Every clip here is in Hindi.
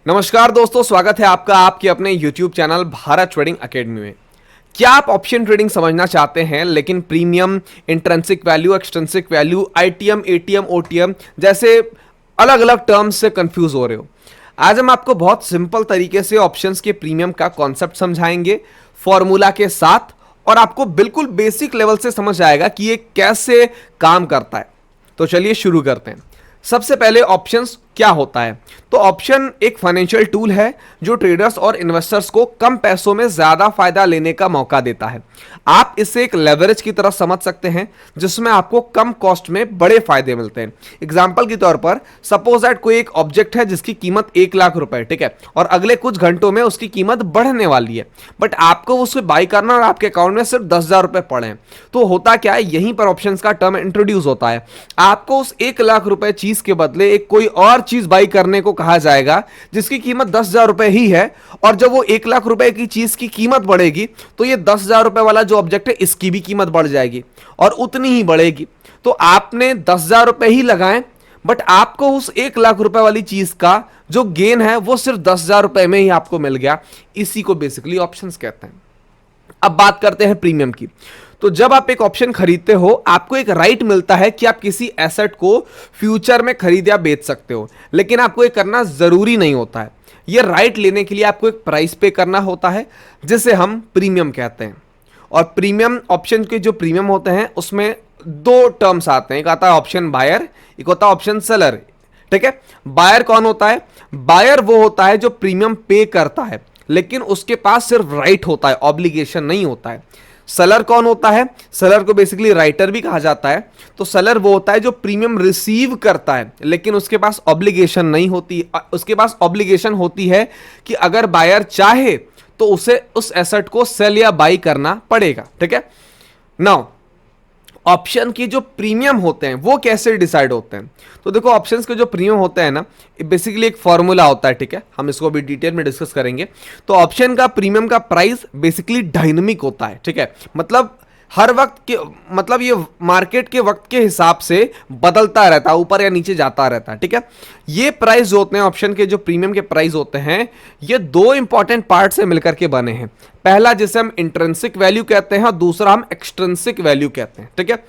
नमस्कार दोस्तों, स्वागत है आपका आपके अपने YouTube channel Bharat trading academy में। क्या आप ऑप्शन ट्रेडिंग समझना चाहते हैं लेकिन premium, intrinsic value, extrinsic value, ITM, ATM, OTM जैसे अलग अलग टर्म्स से कंफ्यूज हो रहे हो? आज हम आपको बहुत सिंपल तरीके से ऑप्शंस के प्रीमियम का कॉन्सेप्ट समझाएंगे फॉर्मूला के साथ, और आपको बिल्कुल बेसिक लेवल से समझ आएगा कि ये कैसे काम करता है। तो चलिए शुरू करते हैं। सबसे पहले ऑप्शंस क्या होता है? तो ऑप्शन एक फाइनेंशियल टूल है जो ट्रेडर्स और इन्वेस्टर्स को कम पैसों में ज्यादा फायदा लेने का मौका देता है। आप इसे एक लेवरेज की तरह समझ सकते हैं जिसमें आपको कम कॉस्ट में बड़े फायदे मिलते हैं। एग्जांपल के तौर पर सपोज दैट कोई एक ऑब्जेक्ट है जिसकी कीमत 1 लाख रुपए, ठीक है, और अगले कुछ घंटों में उसकी कीमत बढ़ने वाली है, बट आपको उसे बाई करना और आपके अकाउंट में सिर्फ 10,000 रुपए पड़े हैं। तो होता क्या है, यहीं पर ऑप्शंस का टर्म इंट्रोड्यूस होता है। आपको उस 1 लाख रुपए चीज के बदले एक कोई और चीज बाई करने को कहा जाएगा जिसकी कीमत 10,000 रुपए ही है, और जब वो 1 लाख रुपए की चीज की कीमत बढ़ेगी तो ये 10,000 रुपए वाला जो ऑब्जेक्ट है इसकी भी कीमत बढ़ जाएगी और उतनी ही बढ़ेगी। तो आपने 10,000 रुपए ही लगाए, बट आपको उस 1 लाख रुपए वाली चीज का जो गेन है वो सिर्फ 10,000 रुपए में ही आपको मिल गया। इसी को बेसिकली ऑप्शंस कहते हैं। अब बात करते हैं प्रीमियम की। तो जब आप एक ऑप्शन खरीदते हो, आपको एक राइट मिलता है कि आप किसी एसेट को फ्यूचर में खरीद या बेच सकते हो, लेकिन आपको ये करना जरूरी नहीं होता है। ये राइट लेने के लिए आपको एक प्राइस पे करना होता है जिसे हम प्रीमियम कहते हैं। और प्रीमियम ऑप्शन के जो प्रीमियम होते हैं उसमें दो टर्म्स आते हैं, एक आता है ऑप्शन बायर, एक होता है ऑप्शन सेलर। ठीक है, बायर कौन होता है? बायर वो होता है जो प्रीमियम पे करता है लेकिन उसके पास सिर्फ राइट होता है, ऑब्लिगेशन नहीं होता है। सेलर कौन होता है? सेलर को बेसिकली राइटर भी कहा जाता है। तो सेलर वो होता है जो प्रीमियम रिसीव करता है लेकिन उसके पास ऑब्लिगेशन नहीं होती। उसके पास ऑब्लिगेशन होती है कि अगर बायर चाहे तो उसे उस एसेट को सेल या बाई करना पड़ेगा। ठीक है, नाउ ऑप्शन के जो प्रीमियम होते हैं वो कैसे डिसाइड होते हैं? तो देखो, ऑप्शंस के जो प्रीमियम होते हैं ना, बेसिकली एक फॉर्मूला होता है। ठीक है, हम इसको अभी डिटेल में डिस्कस करेंगे। तो ऑप्शन का प्रीमियम का प्राइस बेसिकली डायनेमिक होता है। ठीक है, मतलब हर वक्त के, मतलब ये मार्केट के वक्त के हिसाब से बदलता रहता है, ऊपर या नीचे जाता रहता है। ठीक है, ये प्राइस जो होते हैं, ऑप्शन के जो प्रीमियम के प्राइस होते हैं, ये दो इंपॉर्टेंट पार्ट से मिलकर के बने हैं। पहला जिसे हम इंट्रिंसिक वैल्यू कहते हैं और दूसरा हम एक्सट्रिंसिक वैल्यू कहते हैं। ठीक है,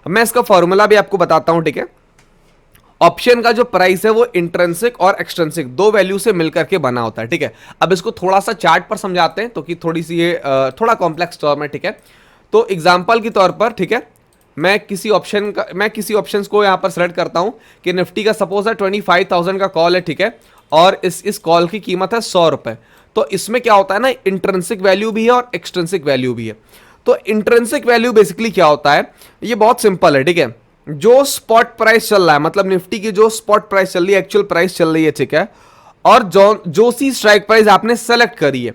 मैं इसका फॉर्मूला भी आपको बताता हूं। ठीक है, ऑप्शन का जो प्राइस है वो इंट्रिंसिक और एक्सट्रिंसिक दो वैल्यू से मिलकर के बना होता है। ठीक है, अब इसको थोड़ा सा चार्ट पर समझाते हैं तो कि थोड़ी सी ये थोड़ा कॉम्प्लेक्स टर्म है। ठीक है, तो एग्जाम्पल के तौर पर, ठीक है, मैं किसी ऑप्शन को यहां पर सेलेक्ट करता हूं कि निफ्टी का सपोज है 25,000 का कॉल है। ठीक है, और इस कॉल की कीमत है 100 रुपए। तो इसमें क्या होता है ना, इंट्रिंसिक वैल्यू भी है और एक्सट्रिंसिक वैल्यू भी है। तो इंट्रिंसिक वैल्यू बेसिकली क्या होता है, ये बहुत सिंपल है। ठीक है, जो स्पॉट प्राइस चल रहा है, मतलब निफ्टी की जो स्पॉट प्राइस चल रही है, एक्चुअल प्राइस चल रही है, ठीक है, और जो सी स्ट्राइक प्राइस आपने सेलेक्ट करी है,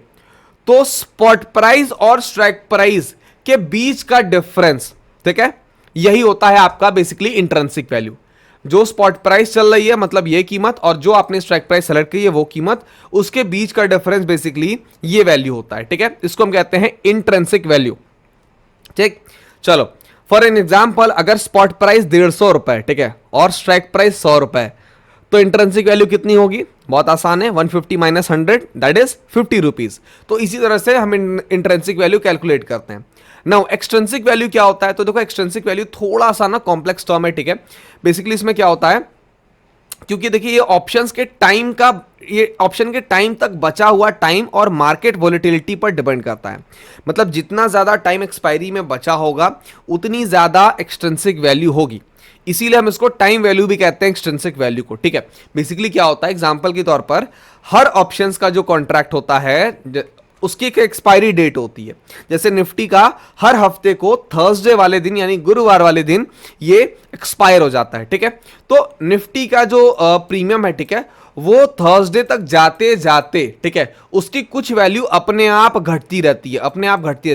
तो स्पॉट प्राइस और स्ट्राइक प्राइस के बीच का डिफरेंस, ठीक है, यही होता है आपका बेसिकली इंट्रिंसिक वैल्यू। जो स्पॉट प्राइस चल रही है, मतलब ये कीमत, और जो आपने स्ट्राइक प्राइस सेलेक्ट की है वो कीमत, उसके बीच का डिफरेंस बेसिकली ये वैल्यू होता है। ठीक है, इसको हम कहते हैं इंट्रिंसिक वैल्यू। ठीक, चलो फॉर एन एग्जाम्पल, अगर स्पॉट प्राइस 150 रुपए, ठीक है, और स्ट्राइक प्राइस 100 रुपए, तो इंट्रिंसिक वैल्यू कितनी होगी? बहुत आसान है, 150 माइनस 100 दैट इज 50 रुपीज। तो इसी तरह से हम इंट्रिंसिक वैल्यू कैलकुलेट करते हैं। नाउ एक्सट्रिंसिक वैल्यू क्या होता है? तो देखो, एक्सट्रिंसिक वैल्यू थोड़ा सा ना कॉम्प्लेक्स टर्म है। ठीक है, बेसिकली इसमें क्या होता है, क्योंकि देखिए ये ऑप्शन के टाइम तक बचा हुआ टाइम और मार्केट वोलेटिलिटी पर डिपेंड करता है। मतलब जितना ज्यादा टाइम एक्सपायरी में बचा होगा उतनी ज्यादा एक्सट्रिंसिक वैल्यू होगी, इसीलिए हम इसको टाइम वैल्यू भी कहते हैं, एक्सट्रिंसिक वैल्यू को। ठीक है, बेसिकली क्या होता है, एग्जांपल के तौर पर हर ऑप्शंस का जो कॉन्ट्रैक्ट होता है उसकी एक एक्सपायरी डेट होती है। जैसे निफ्टी का हर हफ्ते को थर्सडे वाले दिन, यानी गुरुवार वाले दिन, ये एक्सपायर हो जाता है। ठीक है, तो निफ्टी का जो प्रीमियम है, ठीक है, वो थर्सडे तक जाते जाते, ठीक है, उसकी कुछ वैल्यू अपने आप घटती रहती है,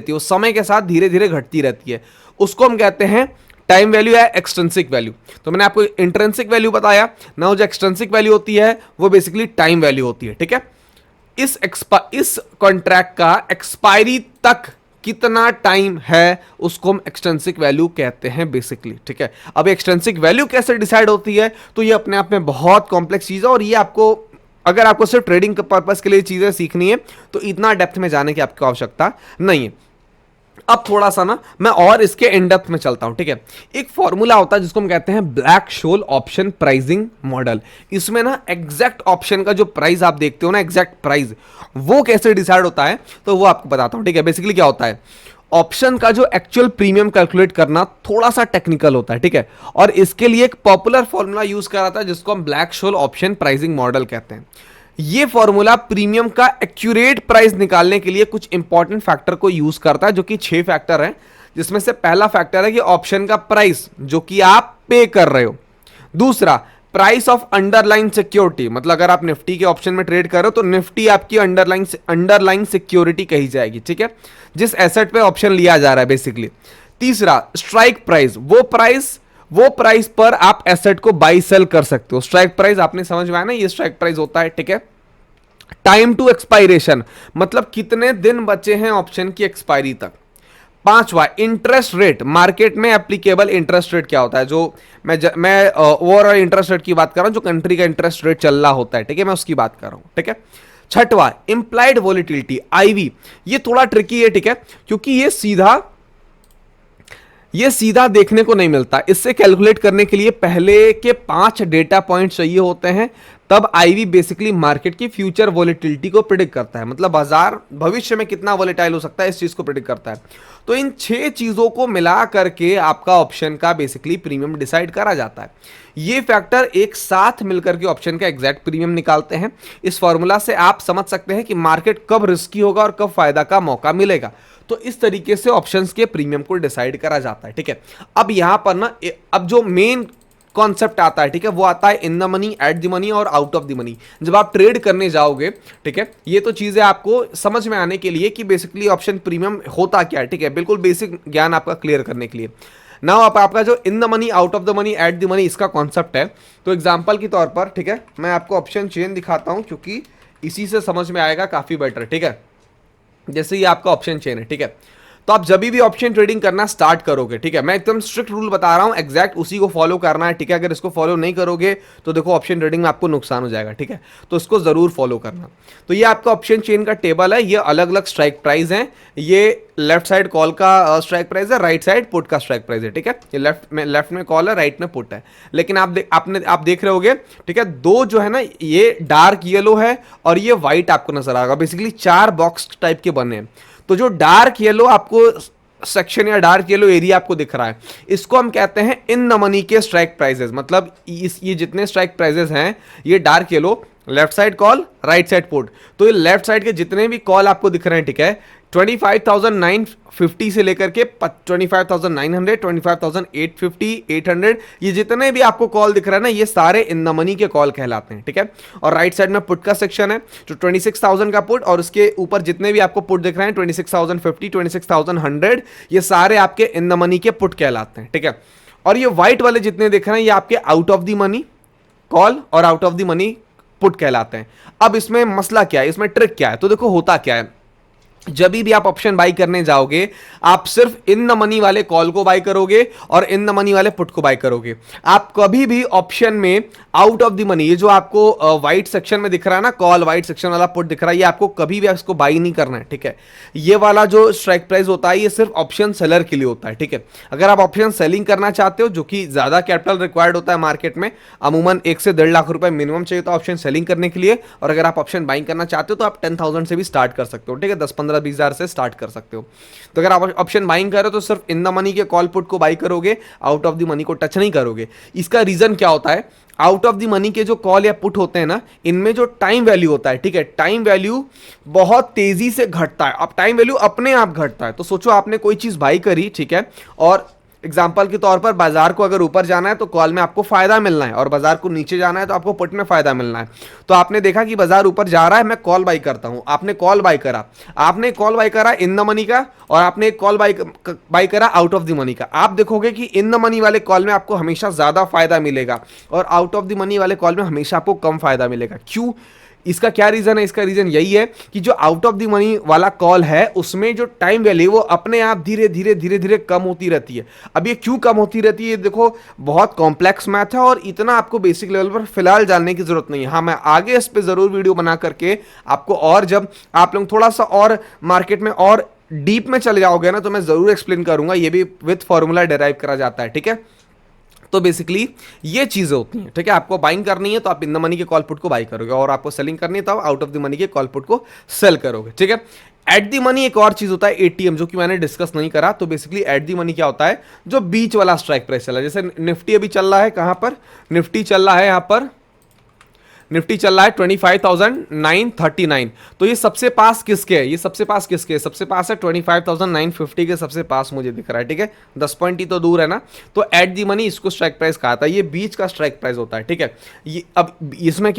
वो समय के साथ धीरे धीरे घटती रहती है। उसको हम कहते हैं टाइम वैल्यू है एक्सट्रिंसिक वैल्यू। तो मैंने आपको इंट्रिंसिक वैल्यू बताया ना, जो एक्सट्रिंसिक वैल्यू होती है वो बेसिकली टाइम वैल्यू होती है। ठीक है, इस कॉन्ट्रैक्ट का एक्सपायरी तक कितना टाइम है उसको हम एक्सट्रिंसिक वैल्यू कहते हैं बेसिकली। ठीक है, अब एक्सट्रिंसिक वैल्यू कैसे डिसाइड होती है, तो ये अपने आप में बहुत कॉम्प्लेक्स चीज है और ये आपको अगर आपको सिर्फ ट्रेडिंग पर्पस के लिए चीजें सीखनी है तो इतना डेप्थ में जाने की आपको आवश्यकता नहीं है। अब थोड़ा सा ना मैं और इसके इन डेप्थ में चलता हूं, ठीक है। एक फॉर्मूला होता है जिसको हम कहते हैं ब्लैक शोल ऑप्शन प्राइसिंग मॉडल। इसमें ना एग्जैक्ट ऑप्शन का जो प्राइस आप देखते हो ना, एग्जैक्ट प्राइस वो कैसे डिसाइड होता है तो वो आपको बताता हूं, ठीक है। बेसिकली क्या होता है, ऑप्शन का जो एक्चुअल प्रीमियम कैलकुलेट करना थोड़ा सा टेक्निकल होता है, ठीक है। और इसके लिए एक पॉपुलर फॉर्मूला यूज करा था जिसको हम ब्लैक शोल ऑप्शन प्राइसिंग मॉडल कहते हैं। ये फॉर्मूला प्रीमियम का एक्यूरेट प्राइस निकालने के लिए कुछ इंपॉर्टेंट फैक्टर को यूज करता है, जो कि 6 फैक्टर हैं, जिसमें से पहला फैक्टर है कि ऑप्शन का प्राइस जो कि आप पे कर रहे हो। दूसरा, प्राइस ऑफ अंडरलाइन सिक्योरिटी, मतलब अगर आप निफ्टी के ऑप्शन में ट्रेड कर रहे हो तो निफ्टी आपकी अंडरलाइन सिक्योरिटी कही जाएगी, ठीक है, जिस एसेट पे ऑप्शन लिया जा रहा है बेसिकली। तीसरा, स्ट्राइक प्राइस, वो प्राइस पर आप एसेट को बाई सेल कर सकते हो। स्ट्राइक प्राइस आपने समझ में आया ना, ये स्ट्राइक प्राइस होता है, ठीक है। टाइम टू एक्सपायरेशन, मतलब कितने दिन बचे हैं ऑप्शन की एक्सपायरी तक। पांचवा, इंटरेस्ट रेट, मार्केट में एप्लीकेबल इंटरेस्ट रेट क्या होता है, जो मैं ओवरऑल इंटरेस्ट रेट की बात कर रहा हूं, जो कंट्री का इंटरेस्ट रेट चल रहा होता है, ठीक है, मैं उसकी बात कर रहा हूं, ठीक है। छठवा, इंप्लाइड वॉलिटिलिटी, आईवी, ये थोड़ा ट्रिकी है, ठीक है, क्योंकि ये सीधा देखने को नहीं मिलता। इससे कैलकुलेट करने के लिए पहले के 5 डेटा पॉइंट चाहिए होते हैं, तब आईवी बेसिकली मार्केट की फ्यूचर वॉलेटिलिटी को प्रिडिक्ट करता है, मतलब बाजार भविष्य में कितना वॉलेटाइल हो सकता है इस चीज को प्रिडिक्ट करता है। तो इन 6 चीजों को मिला करके आपका ऑप्शन का बेसिकली प्रीमियम डिसाइड करा जाता है। ये फैक्टर एक साथ मिलकर के ऑप्शन का एग्जैक्ट प्रीमियम निकालते हैं। इस फॉर्मूला से आप समझ सकते हैं कि मार्केट कब रिस्की होगा और कब फायदा का मौका मिलेगा। तो इस तरीके से ऑप्शंस के प्रीमियम को डिसाइड करा जाता है, ठीक है। अब यहां पर ना अब जो मेन कॉन्सेप्ट आता है, ठीक है, वो आता है in the money, at the money और आउट ऑफ द मनी। जब आप ट्रेड करने जाओगे, ठीक है, ये तो चीजें आपको समझ में आने के लिए कि बेसिकली ऑप्शन प्रीमियम होता क्या है, ठीक है, बिल्कुल बेसिक ज्ञान आपका क्लियर करने के लिए। नाउ आपका जो in the money, out of the money, at the money, इसका कॉन्सेप्ट है। तो एग्जाम्पल के तौर पर, ठीक है, मैं आपको ऑप्शन चेन दिखाता हूं क्योंकि इसी से समझ में आएगा काफी बेटर, ठीक है। जैसे ये आपका ऑप्शन चेन है, ठीक है, तो आप जब भी ऑप्शन ट्रेडिंग करना स्टार्ट करोगे, ठीक है, मैं एकदम स्ट्रिक्ट रूल बता रहा हूं, एग्जैक्ट उसी को फॉलो करना है, ठीक है। अगर इसको फॉलो नहीं करोगे तो देखो ऑप्शन ट्रेडिंग में आपको नुकसान हो जाएगा, ठीक है, तो इसको जरूर फॉलो करना। तो ये आपका ऑप्शन चेन का टेबल है, ये अलग अलग स्ट्राइक प्राइस हैं, ये लेफ्ट साइड कॉल का स्ट्राइक प्राइस है, राइट साइड पुट का स्ट्राइक प्राइस है, ठीक है। ये लेफ्ट में कॉल है, राइट में पुट है। लेकिन आप देख रहे होगे, ठीक है, दो जो है ना, ये डार्क येलो है और ये व्हाइट आपको नजर आएगा, बेसिकली 4 बॉक्स टाइप के बने हैं। तो जो डार्क येलो आपको सेक्शन या डार्क येलो एरिया आपको दिख रहा है, इसको हम कहते हैं इन द मनी के स्ट्राइक प्राइसेस। मतलब ये जितने स्ट्राइक प्राइसेस हैं, ये dark yellow, left side call, right side put, तो ये लेफ्ट साइड के जितने भी कॉल आपको दिख रहे हैं, ठीक है, 25,950 से लेकर के 25,900, 25,850, 800, ये जितने भी आपको कॉल दिख रहा है ना, ये सारे इन द मनी के कॉल कहलाते हैं, ठीक है। और राइट साइड में पुट का सेक्शन है, जो 26,000 का पुट, और उसके ऊपर जितने भी आपको पुट दिख रहे हैं 26,050, 26,100, ये सारे आपके इन द मनी के पुट कहलाते हैं, ठीक है। और ये व्हाइट वाले जितने दिख रहे हैं, ये आपके out of the money call और out of the money put कहलाते हैं। अब इसमें मसला क्या है, इसमें ट्रिक क्या है, तो देखो होता क्या है, जब भी आप ऑप्शन बाई करने जाओगे, आप सिर्फ इन द मनी वाले कॉल को बाई करोगे और इन द मनी वाले पुट को बाई करोगे। आप कभी भी ऑप्शन में आउट ऑफ द मनी, ये जो आपको व्हाइट सेक्शन में दिख रहा है ना, कॉल व्हाइट सेक्शन वाला पुट दिख रहा है, ये आपको कभी भी इसको बाई नहीं करना है, ठीक है। ये वाला जो स्ट्राइक प्राइस होता है, ये सिर्फ ऑप्शन सेलर के लिए होता है, ठीक है। अगर आप ऑप्शन सेलिंग करना चाहते हो, जो कि ज्यादा कैपिटल रिक्वायर्ड होता है मार्केट में, अमूमन 1 से 1.5 लाख रुपए मिनिमम चाहिए था ऑप्शन सेलिंग करने के लिए, और अगर आप ऑप्शन बाइंग करना चाहते हो तो आप 10,000 से भी स्टार्ट कर सकते हो, ठीक है, 10-15-20,000 से स्टार्ट कर सकते हो। तो अगर आप ऑप्शन बाइंग कर रहे हो तो सिर्फ इन द मनी के कॉल पुट को बाई करोगे, आउट ऑफ द मनी को टच नहीं करोगे। इसका रीजन क्या होता है, आउट ऑफ द मनी के जो कॉल या पुट होते हैं ना, इनमें जो टाइम वैल्यू होता है, ठीक है, टाइम वैल्यू बहुत तेजी से घटता है। अब टाइम वैल्यू अपने आप घटता है, तो सोचो आपने कोई चीज बाई करी, ठीक है, और एग्जाम्पल के तौर पर बाजार को अगर ऊपर जाना है तो कॉल में आपको फायदा मिलना है, और बाजार को नीचे जाना है तो आपको पुट में फायदा मिलना है। तो आपने देखा कि बाजार ऊपर जा रहा है, मैं कॉल बाई करता हूं, आपने कॉल बाई करा इन द मनी का, और आपने एक कॉल बाई करा आउट ऑफ द मनी का। आप देखोगे कि इन द मनी वाले कॉल में आपको हमेशा ज्यादा फायदा मिलेगा और आउट ऑफ द मनी वाले कॉल में हमेशा आपको कम फायदा मिलेगा। क्यों? इसका क्या रीजन है? इसका रीजन यही है कि जो आउट ऑफ द मनी वाला कॉल है उसमें जो टाइम वैल्यू वो अपने आप धीरे धीरे धीरे धीरे कम होती रहती है। अब ये क्यों कम होती रहती है? देखो बहुत कॉम्प्लेक्स मैथ है और इतना आपको बेसिक लेवल पर फिलहाल जानने की जरूरत नहीं है। हाँ, मैं आगे इस पर जरूर वीडियो बना करके आपको, और जब आप लोग थोड़ा सा और मार्केट में और डीप में चले जाओगे ना, तो मैं जरूर एक्सप्लेन करूंगा। ये भी विथ फॉर्मूला डिराइव करा जाता है, ठीक है। तो बेसिकली ये चीजें होती हैं, ठीक है। आपको बाइंग करनी है तो आप इन द मनी के कॉल पुट को बाई करोगे, और आपको सेलिंग करनी है तो आप आउट ऑफ द मनी के कॉल पुट को सेल करोगे, ठीक है। एट दी मनी एक और चीज होता है एटीएम, जो कि मैंने डिस्कस नहीं करा। तो बेसिकली एट दी मनी क्या होता है? जो बीच वाला स्ट्राइक प्राइस चला है, जैसे निफ्टी अभी चल रहा है, कहां पर निफ्टी चल रहा है? यहां पर निफ्टी चल रहा है 25,939। तो ये सबसे पास किसके है? ये सबसे पास किसके है? सबसे पास है 25,950 के सबसे पास मुझे दिख रहा है, ठीक है। 10 पॉइंट ही तो दूर है ना। तो एट दी मनी इसको स्ट्राइक प्राइस कहा था, ये बीच का स्ट्राइक प्राइस होता है, ठीक है। ये अब इसमें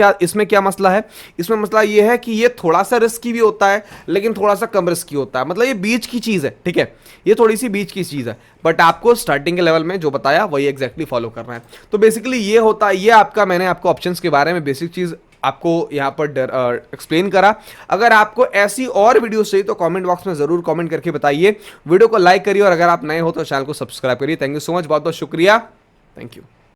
क्या मसला है? इसमें मसला ये है कि ये थोड़ा सा रिस्की भी होता है लेकिन थोड़ा सा कम रिस्की होता है, मतलब ये बीच की चीज है, ठीक है। ये थोड़ी सी बीच की चीज है, बट आपको स्टार्टिंग के लेवल में जो बताया वही एग्जैक्टली फॉलो करना है। तो बेसिकली ये होता है, ये आपका, मैंने आपको ऑप्शंस के बारे में बेसिक चीज आपको यहां पर एक्सप्लेन करा। अगर आपको ऐसी और वीडियो चाहिए तो कमेंट बॉक्स में जरूर कमेंट करके बताइए। वीडियो को लाइक करिए और अगर आप नए हो तो चैनल को सब्सक्राइब करिए। थैंक यू सो मच, बहुत बहुत शुक्रिया, थैंक यू।